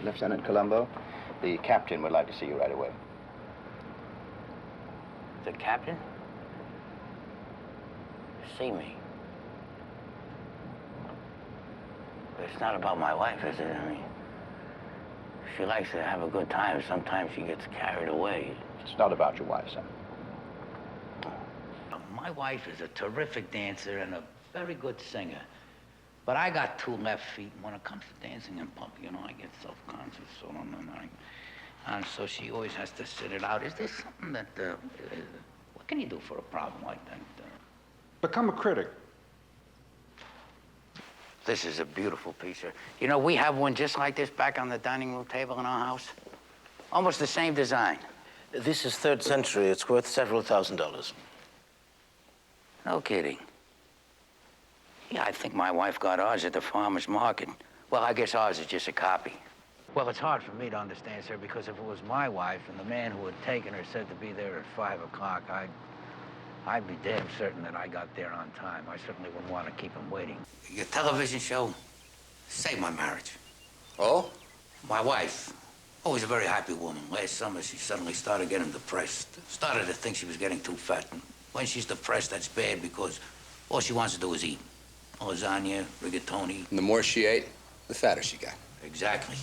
Lieutenant Columbo. The captain would like to see you right away. The captain? See me? It's not about my wife, is it? I mean, she likes to have a good time. Sometimes she gets carried away. It's not about your wife, son. My wife is a terrific dancer and a very good singer. But I got two left feet, and when it comes to dancing in public, you know, I get self-conscious, and so she always has to sit it out. Is there something that, what can you do for a problem like that? Become a critic. This is a beautiful piece. You know, we have one just like this back on the dining room table in our house. Almost the same design. This is 3rd century. It's worth several $1,000s. No kidding. Yeah, I think my wife got ours at the farmer's market. Well, I guess ours is just a copy. Well, it's hard for me to understand, sir, because if it was my wife and the man who had taken her said to be there at 5 o'clock, I'd be damn certain that I got there on time. I certainly wouldn't want to keep him waiting. Your television show saved my marriage. Oh? My wife, always a very happy woman. Last summer, she suddenly started getting depressed. Started to think she was getting too fat. And when she's depressed, that's bad because all she wants to do is eat. Lasagna, rigatoni. And the more she ate, the fatter she got. Exactly.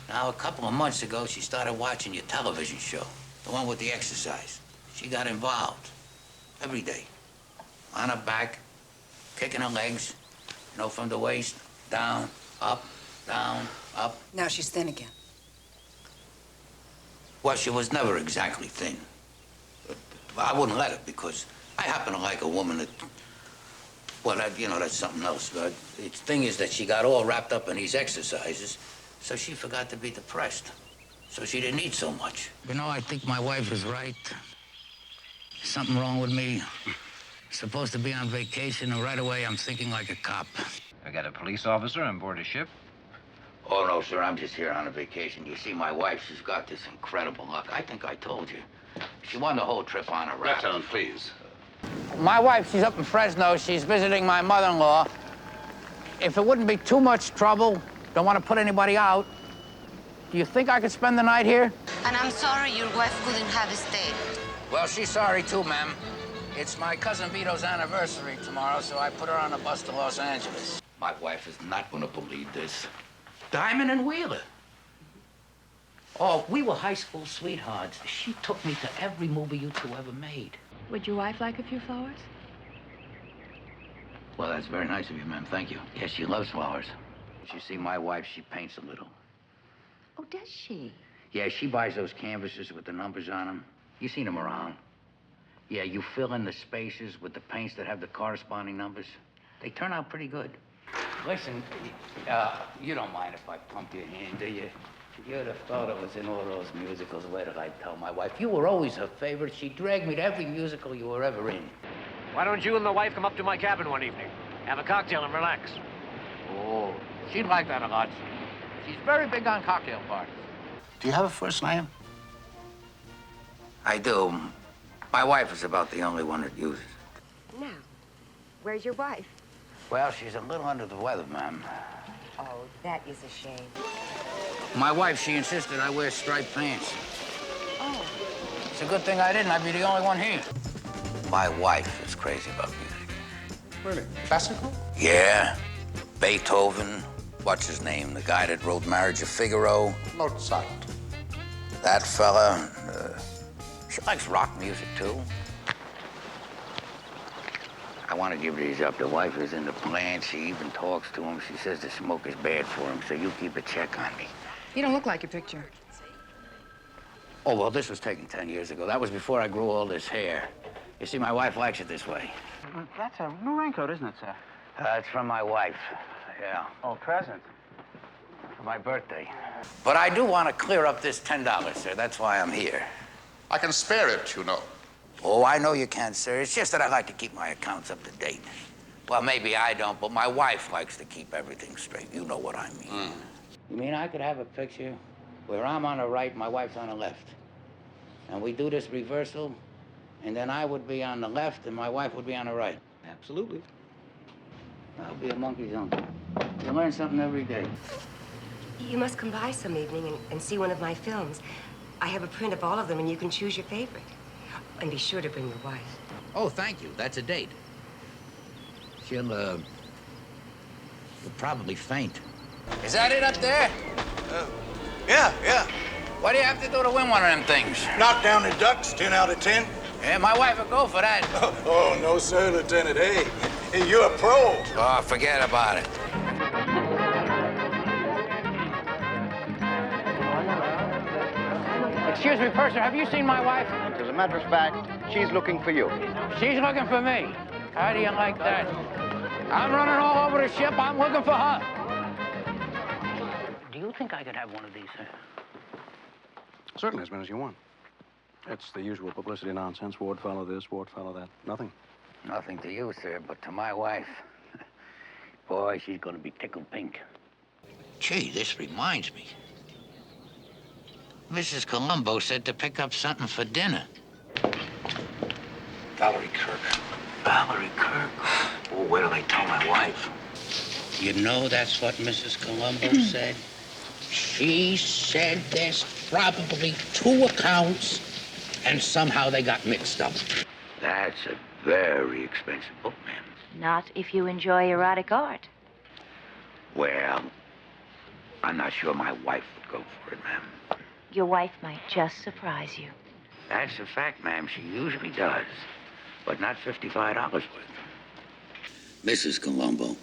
Now, a couple of months ago, she started watching your television show, the one with the exercise. She got involved every day. On her back, kicking her legs, you know, from the waist, down, up, down, up. Now she's thin again. Well, she was never exactly thin. But I wouldn't let her because I happen to like a woman that, well, that, you know, that's something else. But the thing is that she got all wrapped up in these exercises, so she forgot to be depressed. So she didn't eat so much. You know, I think my wife is right. Something wrong with me. Supposed to be on vacation, and right away I'm thinking like a cop. I got a police officer on board a ship. Oh, no, sir, I'm just here on a vacation. You see, my wife, she's got this incredible luck. I think I told you. She won the whole trip on her raft. Lieutenant, please. My wife, she's up in Fresno. She's visiting my mother-in-law. If it wouldn't be too much trouble, don't want to put anybody out, do you think I could spend the night here? And I'm sorry your wife couldn't have stayed. Well, she's sorry too, ma'am. It's my cousin Vito's anniversary tomorrow, so I put her on a bus to Los Angeles. My wife is not going to believe this. Diamond and Wheeler. Oh, we were high school sweethearts. She took me to every movie you two ever made. Would your wife like a few flowers? Well, that's very nice of you, ma'am. Thank you. Yes, she loves flowers. You see, my wife, she paints a little. Oh, does she? Yeah, she buys those canvases with the numbers on them. You seen them around. Yeah, you fill in the spaces with the paints that have the corresponding numbers. They turn out pretty good. Listen, you don't mind if I pump your hand, do you? You're the fellow that was in all those musicals. Where did I tell my wife? You were always her favorite. She dragged me to every musical you were ever in. Why don't you and the wife come up to my cabin one evening? Have a cocktail and relax. Oh, she'd like that a lot. She's very big on cocktail parties. Do you have a first name? I do. My wife is about the only one that uses it. Now, where's your wife? Well, she's a little under the weather, ma'am. Oh, that is a shame. My wife, she insisted I wear striped pants. Oh. It's a good thing I didn't. I'd be the only one here. My wife is crazy about music. Really? Classical? Yeah. Beethoven. What's his name? The guy that wrote Marriage of Figaro. Mozart. That fella. She likes rock music, too. I want to give these up. The wife is in the plant. She even talks to him. She says the smoke is bad for him, so you keep a check on me. You don't look like your picture. Oh, well, this was taken 10 years ago. That was before I grew all this hair. You see, my wife likes it this way. That's a new raincoat, isn't it, sir? It's from my wife. Yeah. Oh, present. For my birthday. But I do want to clear up this $10, sir. That's why I'm here. I can spare it, you know. Oh, I know you can, sir. It's just that I like to keep my accounts up to date. Well, maybe I don't, but my wife likes to keep everything straight. You know what I mean. You mean I could have a picture where I'm on the right and my wife's on the left? And we do this reversal, and then I would be on the left and my wife would be on the right. Absolutely. I'll be a monkey's uncle. You learn something every day. You must come by some evening and see one of my films. I have a print of all of them, and you can choose your favorite. And be sure to bring your wife. Oh, thank you. That's a date. She'll probably faint. Is that it up there? Yeah. What do you have to do to win one of them things? Knock down the ducks, 10 out of 10. Yeah, my wife would go for that. Oh, no, sir, Lieutenant. Hey, you're a pro. Oh, forget about it. Excuse me, Purser, have you seen my wife? As a matter of fact, she's looking for you. She's looking for me. How do you like that? I'm running all over the ship. I'm looking for her. Do you think I could have one of these, sir? Certainly, as many as you want. It's the usual publicity nonsense. Ward fellow this, ward fellow that. Nothing. Nothing to you, sir, but to my wife. Boy, she's gonna be tickled pink. Gee, this reminds me. Mrs. Columbo said to pick up something for dinner. Valerie Kirk. Valerie Kirk? Oh, wait till I tell my wife. You know that's what Mrs. Columbo said? She said there's probably 2 accounts, and somehow they got mixed up. That's a very expensive book, ma'am. Not if you enjoy erotic art. Well, I'm not sure my wife would go for it, ma'am. Your wife might just surprise you. That's a fact, ma'am. She usually does, but not $55 worth. Mrs. Columbo,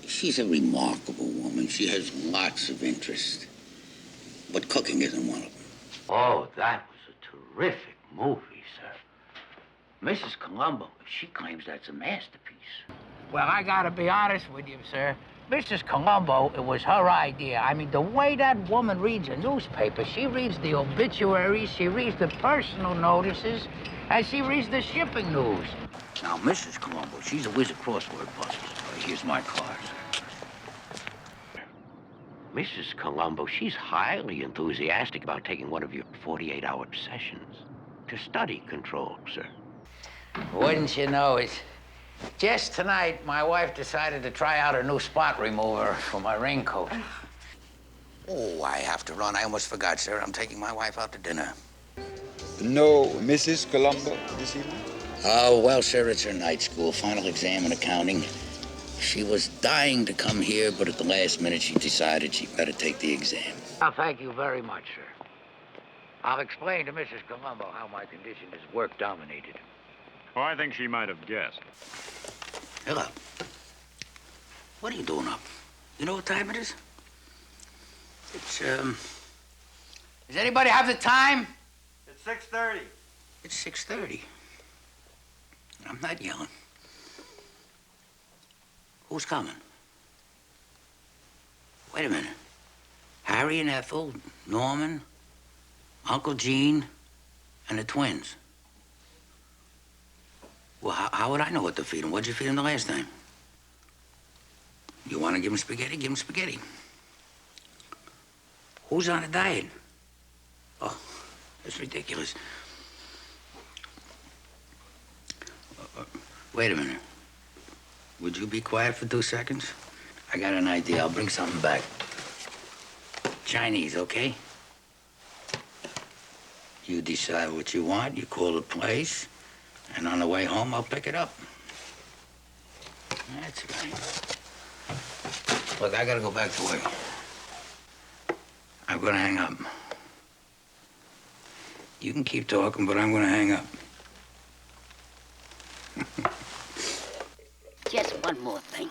she's a remarkable woman. She has lots of interest, but cooking isn't one of them. Oh, that was a terrific movie, sir. Mrs. Columbo, she claims that's a masterpiece. Well, I gotta be honest with you, sir. Mrs. Columbo, it was her idea. I mean, the way that woman reads a newspaper, she reads the obituaries, she reads the personal notices, and she reads the shipping news. Now, Mrs. Columbo, she's a whiz of crossword puzzles. Here's my card, sir. Mrs. Columbo, she's highly enthusiastic about taking one of your 48-hour sessions to study control, sir. Wouldn't you know it? Just tonight, my wife decided to try out a new spot remover for my raincoat. Oh, I have to run. I almost forgot, sir. I'm taking my wife out to dinner. No, Mrs. Columbo this evening? Oh, well, sir, it's her night school, final exam in accounting. She was dying to come here, but at the last minute, she decided she'd better take the exam. Oh, thank you very much, sir. I'll explain to Mrs. Columbo how my condition is work-dominated. Oh, I think she might have guessed. Hello. What are you doing up? You know what time it is? It's, Does anybody have the time? It's 6:30. It's 6:30. I'm not yelling. Who's coming? Wait a minute. Harry and Ethel, Norman, Uncle Gene, and the twins. Well, how would I know what to feed them? What'd you feed them the last time? You want to give them spaghetti? Give them spaghetti. Who's on a diet? Oh, that's ridiculous. Wait a minute. Would you be quiet for 2 seconds? I got an idea. I'll bring something back. Chinese, okay? You decide what you want. You call the place. And on the way home, I'll pick it up. That's right. Look, I gotta go back to work. I'm gonna hang up. You can keep talking, but I'm gonna hang up. Just one more thing.